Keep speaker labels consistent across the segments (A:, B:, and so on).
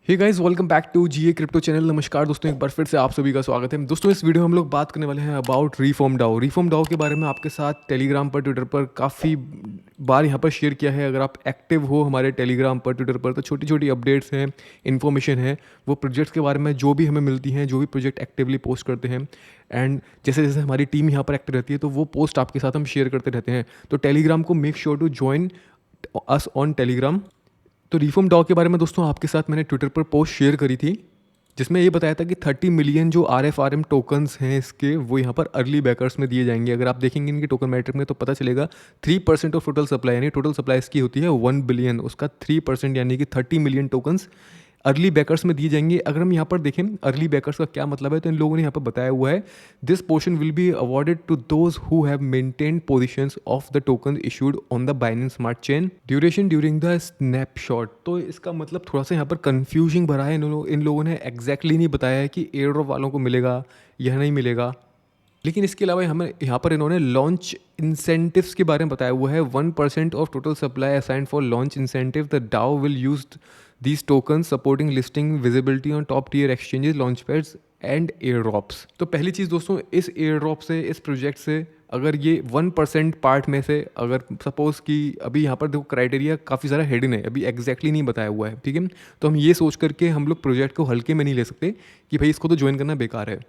A: Hey guys, welcome back to GA crypto channel. नमस्कार दोस्तों, एक बार फिर से आप सभी का स्वागत है। दोस्तों, इस वीडियो में हम लोग बात करने वाले हैं about Reform DAO. Reform DAO के बारे में आपके साथ टेलीग्राम पर, ट्विटर पर काफ़ी बार यहाँ पर शेयर किया है। अगर आप एक्टिव हो हमारे टेलीग्राम पर, ट्विटर पर, तो छोटी छोटी अपडेट्स हैं, इन्फॉर्मेशन है, वो प्रोजेक्ट्स के बारे में जो भी हमें मिलती हैं, जो भी प्रोजेक्ट एक्टिवली पोस्ट करते हैं, एंड जैसे जैसे हमारी टीम यहाँ पर एक्टिव रहती है तो वो पोस्ट आपके साथ हम शेयर करते रहते हैं। तो टेलीग्राम को make sure to join us on Telegram. तो रिफॉर्म डॉग के बारे में दोस्तों आपके साथ मैंने ट्विटर पर पोस्ट शेयर करी थी, जिसमें ये बताया था कि 30 मिलियन जो RFRM टोकन्स हैं इसके, वो यहाँ पर अर्ली बैकर्स में दिए जाएंगे। अगर आप देखेंगे इनकी टोकन मैट्रिक में तो पता चलेगा 3% ऑफ टोटल सप्लाई, यानी टोटल सप्लाई इसकी होती है 1 बिलियन, उसका 3% यानी कि 30 मिलियन टोकन्स अर्ली बैकर्स में दिए जाएंगे। अगर हम यहाँ पर देखें अर्ली बैकर्स का क्या मतलब है, तो इन लोगों ने यहाँ पर बताया हुआ है, this portion will be awarded to those who have maintained positions of the token issued on the Binance smart chain duration during the snapshot. तो इसका मतलब थोड़ा सा यहाँ पर कन्फ्यूजिंग भरा है। इन लोगों ने एग्जैक्टली नहीं बताया है कि एयर ड्रॉप वालों को मिलेगा या नहीं मिलेगा। लेकिन इसके अलावा हमें यहाँ पर इन्होंने लॉन्च इंसेंटिव्स के बारे में बताया हुआ है। 1% of total supply assigned for launch incentive, the DAO will use these token supporting listing visibility on top tier exchanges, launch pads and air drops. तो पहली चीज़ दोस्तों, इस एयर ड्रॉप से, इस प्रोजेक्ट से अगर ये 1% पार्ट में से, अगर सपोज कि अभी यहाँ पर देखो क्राइटेरिया काफ़ी सारा हिडन है, अभी एग्जैक्टली नहीं बताया हुआ है, ठीक है। तो हम ये सोच करके हम लोग प्रोजेक्ट को हल्के में नहीं ले सकते कि भाई इसको तो ज्वाइन करना बेकार है।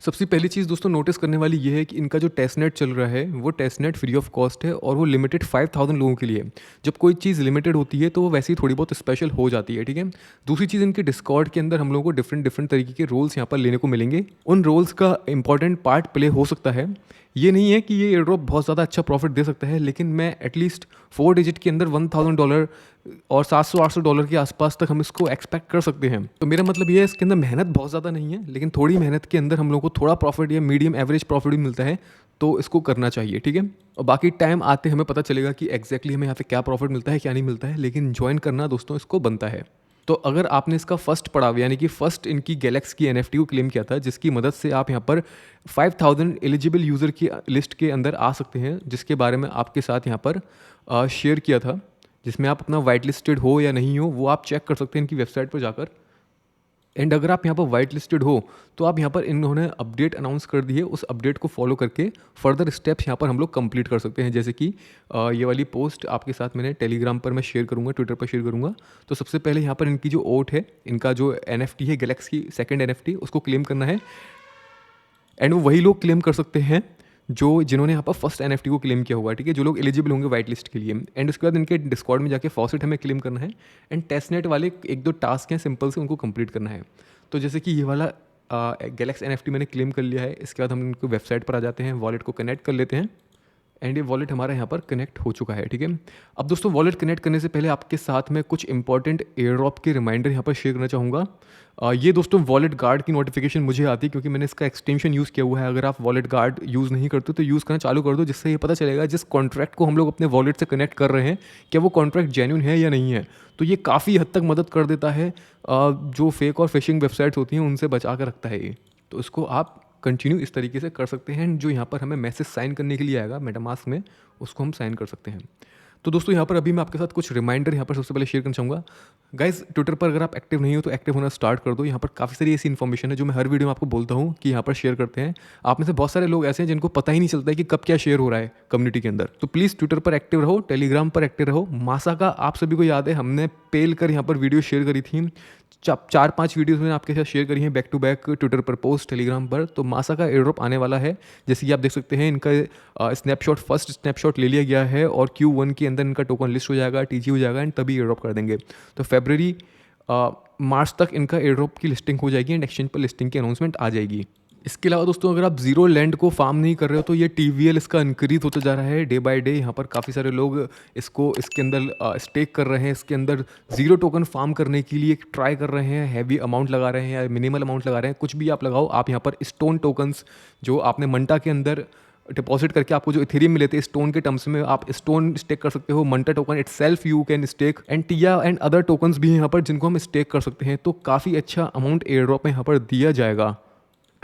A: सबसे पहली चीज़ दोस्तों नोटिस करने वाली ये है कि इनका जो टेस्ट नेट चल रहा है वो testnet free of cost है, और वो लिमिटेड 5000 लोगों के लिए। जब कोई चीज़ लिमिटेड होती है तो वो वैसे ही थोड़ी बहुत स्पेशल हो जाती है, ठीक है। दूसरी चीज़, इनके डिस्कॉर्ड के अंदर हम लोगों को डिफरेंट डिफरेंट तरीके के रोल्स यहाँ पर लेने को मिलेंगे। उन रोल्स का इंपॉर्टेंट पार्ट प्ले हो सकता है। ये नहीं है कि ये एयर ड्रॉप बहुत ज़्यादा अच्छा प्रॉफिट दे सकता है, लेकिन मैं एटलीस्ट 4 डिजिट के अंदर $1000 और $700-800 के आसपास तक हम इसको एक्सपेक्ट कर सकते हैं। तो मेरा मतलब ये है, इसके अंदर मेहनत बहुत ज़्यादा नहीं है, लेकिन थोड़ी मेहनत के अंदर हम लोगों को थोड़ा प्रॉफिट या मीडियम एवरेज प्रॉफिट भी मिलता है, तो इसको करना चाहिए, ठीक है। और बाकी टाइम आते हमें पता चलेगा कि एग्जैक्टली हमें यहाँ पे क्या प्रॉफिट मिलता है, क्या नहीं मिलता है, लेकिन ज्वाइन करना दोस्तों इसको बनता है। तो अगर आपने इसका फर्स्ट पड़ाव, यानी कि फर्स्ट इनकी गैलेक्स की NFT को क्लेम किया था, जिसकी मदद से आप यहाँ पर 5000 एलिजिबल यूज़र की लिस्ट के अंदर आ सकते हैं, जिसके बारे में आपके साथ यहाँ पर शेयर किया था, जिसमें आप अपना वाइट लिस्टेड हो या नहीं हो वो आप चेक कर सकते हैं इनकी वेबसाइट पर जाकर। एंड अगर आप यहाँ पर वाइट लिस्टेड हो तो आप यहाँ पर इन्होंने अपडेट अनाउंस कर दी है, उस अपडेट को फॉलो करके फर्दर स्टेप्स यहाँ पर हम लोग कंप्लीट कर सकते हैं। जैसे कि ये वाली पोस्ट आपके साथ मैंने टेलीग्राम पर मैं शेयर करूँगा, ट्विटर पर शेयर करूँगा। तो सबसे पहले यहाँ पर इनकी जो ओट है, इनका जो NFT है गैलेक्स की सेकेंड NFT, उसको क्लेम करना है। एंड वो वही लोग क्लेम कर सकते हैं जो जिन्होंने यहाँ पर फर्स्ट NFT को क्लेम किया हुआ है, ठीक है, जो लोग एलिजिबल होंगे वाइट लिस्ट के लिए। एंड उसके बाद इनके डिस्कॉर्ड में जाके फॉसेट हमें क्लेम करना है, एंड टेस्ट नेट वाले 1-2 टास्क हैं सिंपल से, उनको कंप्लीट करना है। तो जैसे कि ये वाला गैलेक्स NFT मैंने क्लेम कर लिया है। इसके बाद हम इनको वेबसाइट पर आ जाते हैं, वॉलेट को कनेक्ट कर लेते हैं, एंड ये वॉलेट हमारा यहाँ पर कनेक्ट हो चुका है, ठीक है। अब दोस्तों वॉलेट कनेक्ट करने से पहले आपके साथ में कुछ इंपॉर्टेंट एयर ड्रॉप के रिमाइंडर यहाँ पर शेयर करना चाहूँगा। ये दोस्तों वॉलेट गार्ड की नोटिफिकेशन मुझे आती है क्योंकि मैंने इसका एक्सटेंशन यूज़ किया हुआ है। अगर आप वॉलेट गार्ड यूज़ नहीं करते तो यूज़ करना चालू कर दो, जिससे ये पता चलेगा जिस कॉन्ट्रैक्ट को हम लोग अपने वॉलेट से कनेक्ट कर रहे हैं क्या वो कॉन्ट्रैक्ट जेन्युइन है या नहीं है। तो ये काफ़ी हद तक मदद कर देता है, जो फेक और फिशिंग वेबसाइट्स होती हैं उनसे बचा कर रखता है ये। तो इसको आप कंटिन्यू इस तरीके से कर सकते हैं। जो यहाँ पर हमें मैसेज साइन करने के लिए आएगा मेटामास्क में, उसको हम साइन कर सकते हैं। तो दोस्तों यहाँ पर अभी मैं आपके साथ कुछ रिमाइंडर यहाँ पर सबसे पहले शेयर करना चाहूँगा। गाइज, ट्विटर पर अगर आप एक्टिव नहीं हो तो एक्टिव होना स्टार्ट कर दो। यहाँ पर काफ़ी सारी ऐसी इन्फॉर्मेशन है जो मैं हर वीडियो में आपको बोलता हूँ कि यहाँ पर शेयर करते हैं। आप में से बहुत सारे लोग ऐसे हैं जिनको पता ही नहीं चलता है कि कब क्या शेयर हो रहा है कम्युनिटी के अंदर। तो प्लीज़ ट्विटर पर एक्टिव रहो, टेलीग्राम पर एक्टिव रहो। मासा का आप सभी को याद है, हमने पेल कर यहाँ पर वीडियो शेयर करी थी, 4-5 वीडियोस मैंने आपके साथ शेयर करी हैं बैक टू बैक, ट्विटर पर पोस्ट, टेलीग्राम पर। तो मासा का एयर ड्रॉप आने वाला है, जैसे कि आप देख सकते हैं इनका स्नैपशॉट, फर्स्ट स्नैपशॉट ले लिया गया है, और Q1 के अंदर इनका टोकन लिस्ट हो जाएगा, TG हो जाएगा, एंड तभी एयर ड्रॉप कर देंगे। तो फरवरी मार्च तक इनका एयर ड्रॉप की लिस्टिंग हो जाएगी, एंड एक्सचेंज पर लिस्टिंग की अनाउंसमेंट आ जाएगी। इसके अलावा दोस्तों अगर आप जीरो लैंड को फार्म नहीं कर रहे हो तो ये TVL इसका इंक्रीज होता जा रहा है डे बाय डे। यहाँ पर काफ़ी सारे लोग इसके अंदर स्टेक कर रहे हैं, इसके अंदर जीरो टोकन फार्म करने के लिए ट्राई कर रहे हैं, हैवी अमाउंट लगा रहे हैं या मिनिमल अमाउंट लगा रहे हैं, कुछ भी आप लगाओ। आप यहाँ पर स्टोन टोकन्स जो आपने मंटा के अंदर डिपॉजिट करके आपको जो इथेरियम मिले थे स्टोन के टर्म्स में, आप स्टोन स्टेक कर सकते हो। Manta token itself you can stake, and TIA and other tokens भी यहाँ पर जिनको हम स्टेक कर सकते हैं। तो काफ़ी अच्छा अमाउंट एयर ड्रॉप में यहाँ पर दिया जाएगा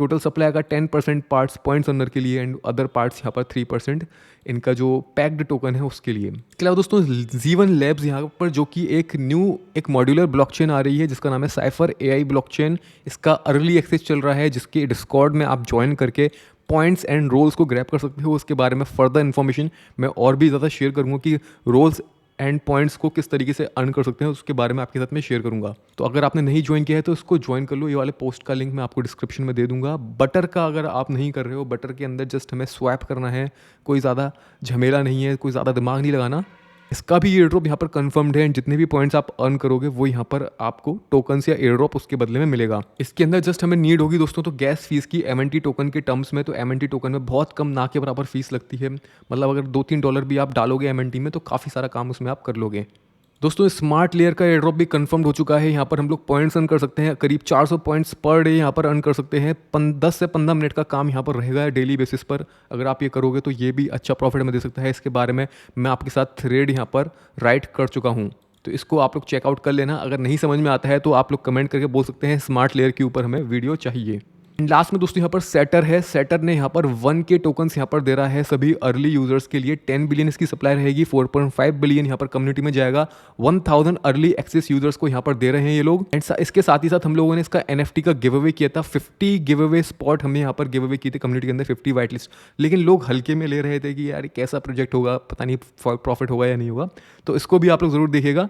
A: टोटल सप्लाई का 10% पार्ट्स पॉइंट्स अर्नर के लिए एंड अदर पार्ट्स यहाँ पर 3% इनका जो पैक्ड टोकन है उसके लिए। इसके अलावा दोस्तों G1 लैब्स यहाँ पर जो कि एक मॉड्यूलर ब्लॉकचेन आ रही है जिसका नाम है साइफर AI ब्लॉकचेन। इसका अर्ली एक्सेस चल रहा है जिसके डिस्कॉर्ड में आप ज्वाइन करके पॉइंट्स एंड रोल्स को ग्रैब कर सकते हो। उसके बारे में फर्दर इन्फॉर्मेशन मैं और भी ज़्यादा शेयर करूँगा कि रोल्स एंड पॉइंट्स को किस तरीके से अर्न कर सकते हैं, उसके बारे में आपके साथ में शेयर करूंगा। तो अगर आपने नहीं ज्वाइन किया है तो इसको ज्वाइन कर लो। ये वाले पोस्ट का लिंक मैं आपको डिस्क्रिप्शन में दे दूंगा। बटर का अगर आप नहीं कर रहे हो, बटर के अंदर जस्ट हमें स्वैप करना है, कोई ज़्यादा झमेला नहीं है, कोई ज़्यादा दिमाग नहीं लगाना। इसका भी एयर ड्रॉप यहाँ पर कंफर्म्ड है एंड जितने भी पॉइंट्स आप अर्न करोगे वो यहाँ पर आपको टोकन्स या एयर ड्रॉप उसके बदले में मिलेगा। इसके अंदर जस्ट हमें नीड होगी दोस्तों तो गैस फीस की MNT टोकन के टर्म्स में। तो MNT टोकन में बहुत कम ना के बराबर फीस लगती है, मतलब अगर $2-3 भी आप डालोगे MNT में तो काफ़ी सारा काम उसमें आप कर लोगे। दोस्तों स्मार्ट लेयर का एयरड्रॉप भी कंफर्म हो चुका है। यहाँ पर हम लोग पॉइंट्स अर्न कर सकते हैं, करीब 400 पॉइंट्स पर डे यहाँ पर अर्न कर सकते हैं। 10 से 15 मिनट का काम यहाँ पर रहेगा डेली बेसिस पर। अगर आप ये करोगे तो ये भी अच्छा प्रॉफिट में दे सकता है। इसके बारे में मैं आपके साथ थ्रेड यहाँ पर राइट कर चुका हूँ, तो इसको आप लोग चेकआउट कर लेना। अगर नहीं समझ में आता है तो आप लोग कमेंट करके बोल सकते हैं स्मार्ट लेयर के ऊपर हमें वीडियो चाहिए। लास्ट में दोस्तों यहाँ पर सेटर है। सेटर ने यहाँ पर 1K टोकन्स यहाँ पर दे रहा है सभी अर्ली यूजर्स के लिए। 10 बिलियन इसकी सप्लाई रहेगी, 4.5 बिलियन यहाँ पर कम्युनिटी में जाएगा। 1000 अर्ली एक्सेस यूजर्स को यहाँ पर दे रहे हैं ये लोग। एंड इसके साथ ही साथ हम लोगों ने इसका NFT का गिव अवे किया था। 50 गिव अवे स्पॉट हमने यहाँ पर गिव अवे किए थे कम्युनिटी के अंदर, 50 वाइट लिस्ट। लेकिन लोग हल्के में ले रहे थे कि यार कैसा प्रोजेक्ट होगा, पता नहीं प्रॉफिट होगा या नहीं होगा। तो इसको भी आप लोग जरूर देखिएगा।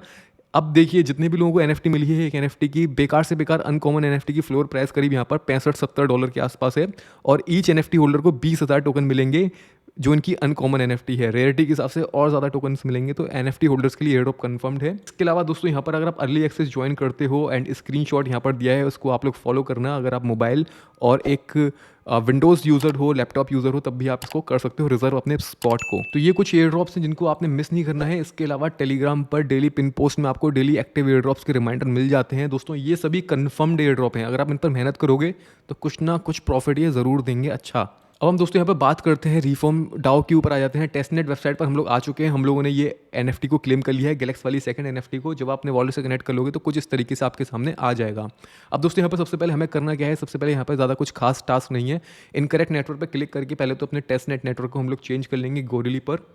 A: अब देखिए जितने भी लोगों को NFT मिली है, एक NFT की बेकार से बेकार अनकॉमन NFT की फ्लोर प्राइस करीब यहाँ पर $65-70 के आसपास है और ईच NFT होल्डर को 20,000 टोकन मिलेंगे जो इनकी अनकॉमन NFT है। रेयरिटी के हिसाब से और ज़्यादा टोकन्स मिलेंगे, तो NFT होल्डर्स के लिए एयरड्रॉप कंफर्म्ड है। इसके अलावा दोस्तों यहाँ पर अगर आप अर्ली एक्सेस ज्वाइन करते हो एंड स्क्रीनशॉट यहाँ पर दिया है उसको आप लोग फॉलो करना। अगर आप मोबाइल और एक विंडोज़ यूज़र हो, लैपटॉप यूज़र हो, तब भी आप इसको कर सकते हो रिजर्व अपने स्पॉट को। तो ये कुछ एयर ड्रॉप्स हैं जिनको आपने मिस नहीं करना है। इसके अलावा टेलीग्राम पर डेली पिन पोस्ट में आपको डेली एक्टिव एयर ड्रॉप्स के रिमाइंडर मिल जाते हैं। दोस्तों ये सभी कन्फर्म्ड एयर ड्रॉप हैं, अगर आप इन पर मेहनत करोगे तो कुछ ना कुछ प्रॉफिट ये ज़रूर देंगे। अच्छा, अब हम दोस्तों यहाँ पर बात करते हैं रिफॉर्म डाओ के ऊपर आ जाते हैं। टेस्टनेट वेबसाइट पर हम लोग आ चुके हैं। हम लोगों ने ये NFT को क्लेम कर लिया है, गैलेक्स वाली सेकंड NFT को। जब आप अपने वॉलेट से कनेक्ट कर लोगे तो कुछ इस तरीके से आपके सामने आ जाएगा। अब दोस्तों यहाँ पर सबसे पहले हमें करना क्या है, सबसे पहले यहाँ पर ज़्यादा कुछ खास टास्क नहीं है। इनकरेक्ट नेटवर्क पर क्लिक करके पहले तो अपने टेस्टनेट नेटवर्क को हम लोग चेंज कर लेंगे गोरिली पर।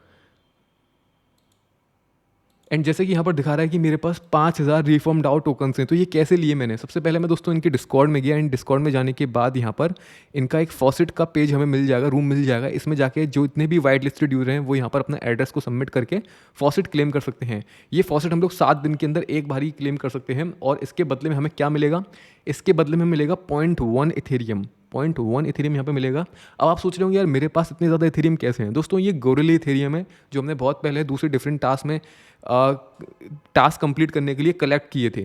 A: एंड जैसे कि यहाँ पर दिखा रहा है कि मेरे पास 5000 रिफॉर्म डाओ टोकन्स हैं। तो ये कैसे लिए मैंने, सबसे पहले मैं दोस्तों इनके डिस्कॉर्ड में गया एंड डिस्कॉर्ड में जाने के बाद यहाँ पर इनका एक फॉसेट का पेज हमें मिल जाएगा, रूम मिल जाएगा। इसमें जाके जो इतने भी वाइट लिस्टेड यूजर हैं वो यहाँ पर अपना एड्रेस को सबमिट करके फॉसेट क्लेम कर सकते हैं। ये फॉसेट हम लोग 7 दिन के अंदर एक बार ही क्लेम कर सकते हैं। और इसके बदले में हमें क्या मिलेगा, इसके बदले में मिलेगा 0.1 इथेरियम। 0.1 इथेरियम यहाँ पे मिलेगा। अब आप सोच रहे होंगे यार मेरे पास इतने ज़्यादा इथेरियम कैसे हैं। दोस्तों ये गोरिली इथेरियम है जो हमने बहुत पहले दूसरे डिफरेंट टास्क में टास्क कंप्लीट करने के लिए कलेक्ट किए थे।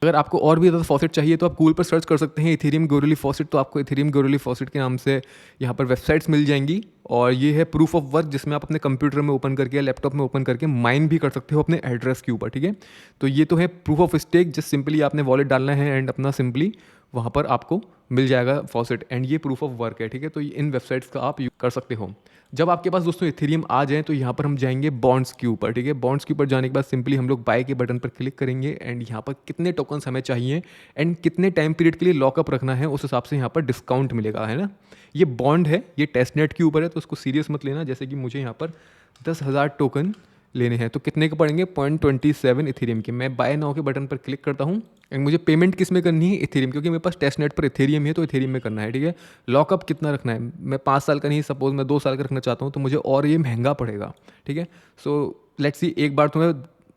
A: अगर आपको और भी ज़्यादा फॉसेट चाहिए तो आप गूगल पर सर्च कर सकते हैं इथेरियम गोरिली फॉसेट। तो आपको इथेरियम गोरिली फॉसेट के नाम से यहाँ पर वेबसाइट्स मिल जाएंगी। और ये है प्रूफ ऑफ वर्क जिसमें आप अपने कंप्यूटर में ओपन करके या लैपटॉप में ओपन करके माइन भी कर सकते हो अपने एड्रेस के ऊपर, ठीक है। तो ये तो है proof of stake, just simply आपने वॉलेट डालना है एंड अपना सिंपली वहाँ पर आपको मिल जाएगा फॉसेट। एंड ये प्रूफ ऑफ वर्क है, ठीक है। तो इन वेबसाइट्स का आप यूज कर सकते हो। जब आपके पास दोस्तों इथेरियम आ जाए तो यहाँ पर हम जाएंगे बॉन्ड्स के ऊपर, ठीक है। बॉन्ड्स के ऊपर जाने के बाद सिंपली हम लोग बाय के बटन पर क्लिक करेंगे एंड यहाँ पर कितने टोकन्स हमें चाहिए एंड कितने टाइम पीरियड के लिए लॉकअप रखना है उस हिसाब से यहाँ पर डिस्काउंट मिलेगा, है ना। ये बॉन्ड है, ये टेस्टनेट के ऊपर है तो उसको सीरियस मत लेना। जैसे कि मुझे यहाँ पर 10,000 टोकन लेने हैं तो कितने के पड़ेंगे, 0.27 इथेरियम के। मैं बाय नाउ के बटन पर क्लिक करता हूँ एंड मुझे पेमेंट किस में करनी है, इथेरियम, क्योंकि मेरे पास टेस्टनेट पर इथेरियम है तो इथेरियम में करना है, ठीक है। लॉकअप कितना रखना है, मैं 5 साल का नहीं, सपोज मैं 2 साल का रखना चाहता हूँ तो मुझे और ये महंगा पड़ेगा, ठीक है। सो लेट्स सी, एक बार तो मैं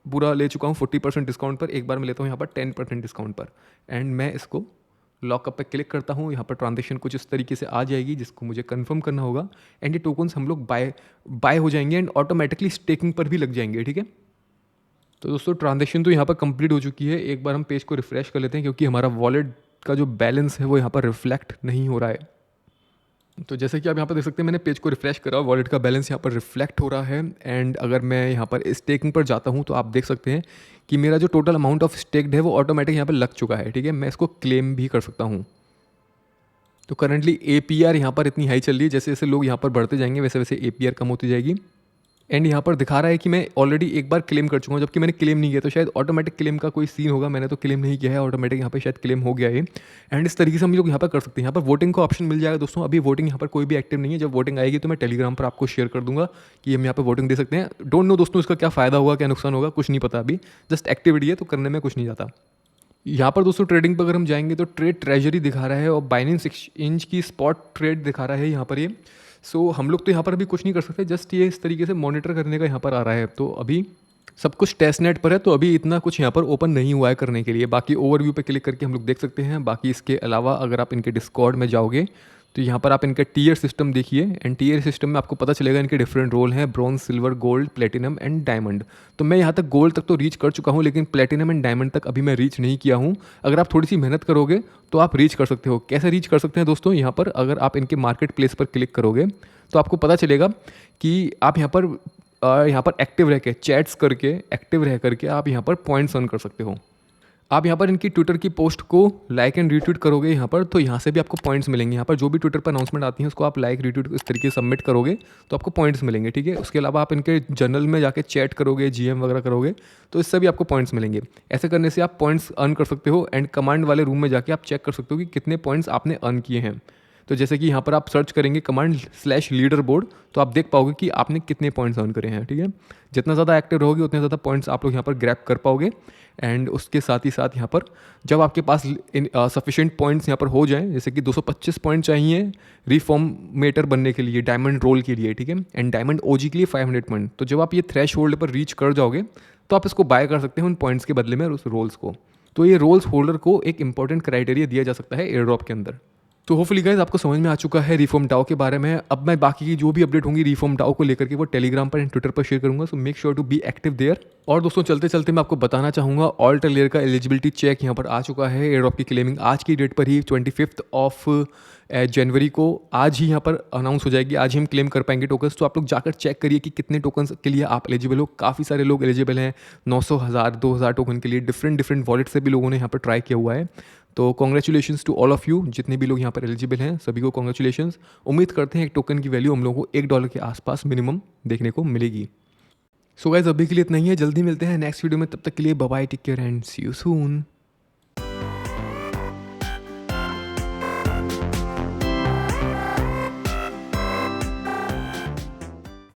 A: पूरा ले चुका हूँ 40% डिस्काउंट पर, एक बार मैं लेता हूँ यहाँ पर 10% डिस्काउंट पर एंड मैं इसको लॉकअप पे क्लिक करता हूँ। यहाँ पर ट्रांजेक्शन कुछ इस तरीके से आ जाएगी जिसको मुझे कंफर्म करना होगा एंड ये टोकन्स हम लोग बाय हो जाएंगे एंड ऑटोमेटिकली स्टेकिंग पर भी लग जाएंगे, ठीक है। तो दोस्तों ट्रांजेक्शन तो यहाँ पर कंप्लीट हो चुकी है। एक बार हम पेज को रिफ्रेश कर लेते हैं क्योंकि हमारा वॉलेट का जो बैलेंस है वो यहाँ पर रिफ्लेक्ट नहीं हो रहा है। तो जैसे कि आप यहाँ पर देख सकते हैं मैंने पेज को रिफ्रेश करा, वॉलेट का बैलेंस यहाँ पर रिफ्लेक्ट हो रहा है। एंड अगर मैं यहाँ पर स्टेकिंग पर जाता हूँ तो आप देख सकते हैं कि मेरा जो टोटल अमाउंट ऑफ स्टेक्ड है वो ऑटोमेटिक यहाँ पर लग चुका है, ठीक है। मैं इसको क्लेम भी कर सकता हूँ। तो करंटली APR यहाँ पर इतनी हाई चल रही है, जैसे जैसे लोग यहाँ पर बढ़ते जाएंगे वैसे वैसे APR कम होती जाएगी। एंड यहाँ पर दिखा रहा है कि मैं ऑलरेडी एक बार क्लेम कर चुका हूँ, जबकि मैंने क्लेम नहीं किया। तो शायद ऑटोमेटिक क्लेम का कोई सीन होगा, मैंने तो क्लेम नहीं किया है, ऑटोमेटिक यहाँ पे शायद क्लेम हो गया है। एंड इस तरीके से हम लोग यहाँ पर कर सकते हैं। यहाँ पर वोटिंग का ऑप्शन मिल जाएगा दोस्तों। अभी वोटिंग यहाँ पर कोई भी एक्टिव नहीं है। जब वोटिंग आएगी तो मैं टेलीग्राम पर आपको शेयर कर दूंगा कि हम यहाँ पर वोटिंग दे सकते हैं। डोंट नो दोस्तों इसका क्या फ़ायदा होगा, क्या नुकसान होगा, कुछ नहीं पता अभी। जस्ट एक्टिविटी है तो करने में कुछ नहीं जाता। यहाँ पर दोस्तों ट्रेडिंग पर अगर हम जाएंगे तो ट्रेड ट्रेजरी दिखा रहा है और बाइनेंस एक्सचेंज की स्पॉट ट्रेड दिखा रहा है यहाँ पर ये। सो हम लोग तो यहाँ पर अभी कुछ नहीं कर सकते, जस्ट ये इस तरीके से मॉनिटर करने का यहाँ पर आ रहा है। तो अभी सब कुछ टेस्ट नेट पर है, तो अभी इतना कुछ यहाँ पर ओपन नहीं हुआ है करने के लिए। बाकी ओवरव्यू पे क्लिक करके हम लोग देख सकते हैं। बाकी इसके अलावा अगर आप इनके डिस्कॉर्ड में जाओगे तो यहाँ पर आप इनका टीयर सिस्टम देखिए। एंड टीयर सिस्टम में आपको पता चलेगा इनके डिफरेंट रोल हैं, bronze, silver, gold, platinum and diamond. तो मैं यहाँ तक गोल्ड तक तो रीच कर चुका हूँ, लेकिन प्लेटिनम एंड डायमंड तक अभी मैं रीच नहीं किया हूँ। अगर आप थोड़ी सी मेहनत करोगे तो आप रीच कर सकते हो। कैसे रीच कर सकते हैं दोस्तों? यहाँ पर अगर आप इनके मार्केट प्लेस पर क्लिक करोगे तो आपको पता चलेगा कि आप यहाँ पर एक्टिव रह के चैट्स करके, एक्टिव रह करके आप यहाँ पर पॉइंट्स अर्न कर सकते हो। आप यहाँ पर इनकी ट्विटर की पोस्ट को लाइक एंड रीट्वीट करोगे यहाँ पर, तो यहाँ से भी आपको पॉइंट्स मिलेंगे। यहाँ पर जो भी ट्विटर पर अनाउंसमेंट आती है उसको आप लाइक रीट्वीट इस तरीके से सबमिट करोगे तो आपको पॉइंट्स मिलेंगे, ठीक है। उसके अलावा आप इनके जर्नल में जाके चैट करोगे, जीएम वगैरह करोगे तो इससे भी आपको पॉइंट्स मिलेंगे। ऐसे करने से आप पॉइंट्स अर्न कर सकते हो। एंड कमांड वाले रूम में जाके आप चेक कर सकते हो कि कितने पॉइंट्स आपने अर्न किए हैं। तो जैसे कि यहाँ पर आप सर्च करेंगे कमांड /लीडर बोर्ड, तो आप देख पाओगे कि आपने कितने पॉइंट्स अर्न करे हैं, ठीक है। जितना ज़्यादा एक्टिव रहोगे उतने ज़्यादा पॉइंट्स आप लोग यहाँ पर ग्रैब कर पाओगे। एंड उसके साथ ही साथ यहाँ पर जब आपके पास सफिशिएंट पॉइंट्स यहाँ पर हो जाएं, जैसे कि 225 पॉइंट चाहिए रिफॉर्मेटर बनने के लिए, डायमंड रोल के लिए, ठीक है, एंड डायमंड ओजी के लिए 500 पॉइंट। तो जब आप ये थ्रेश होल्ड पर रीच कर जाओगे तो आप इसको बाय कर सकते हैं उन पॉइंट्स के बदले में उस रोल्स को। तो ये रोल्स होल्डर को एक इंपॉर्टेंट क्राइटेरिया दिया जा सकता है एयर ड्रॉप के अंदर। तो होपफुली गाइस आपको समझ में आ चुका है रिफॉर्म डाओ के बारे में। अब मैं बाकी की जो भी अपडेट होंगी रिफॉर्म डाओ को लेकर के वो टेलीग्राम पर एंड ट्विटर पर शेयर करूंगा। So make sure to be active there. और दोस्तों चलते चलते मैं आपको बताना चाहूँगा ऑल्ट लेयर का एलिजिबिलिटी चेक यहाँ पर आ चुका है। एयर ड्रॉप की क्लेमिंग आज की डेट पर ही 25 जनवरी को आज ही यहाँ पर अनाउंस हो जाएगी। आज ही हम क्लेम कर पाएंगे टोकन्स। तो आप लोग जाकर चेक करिए कि कितने टोकन्स के लिए आप एलिजिबल हो। काफ़ी सारे लोग एलिजिबल हैं, 900, 1000, 2000 टोकन के लिए। डिफरेंट वॉलेट से भी लोगों ने यहाँ पर ट्राई किया हुआ है। तो congratulations to all of you, जितने भी लोग यहाँ पर एलिजिबल हैं सभी को कॉन्ग्रेचुलेशंस। उम्मीद करते हैं एक टोकन की वैल्यू हम लोगों को $1 के आसपास मिनिमम देखने को मिलेगी। सो गाइस अभी के लिए इतना ही है, जल्दी मिलते हैं नेक्स्ट वीडियो में। तब तक के लिए bye bye, take care and see you soon.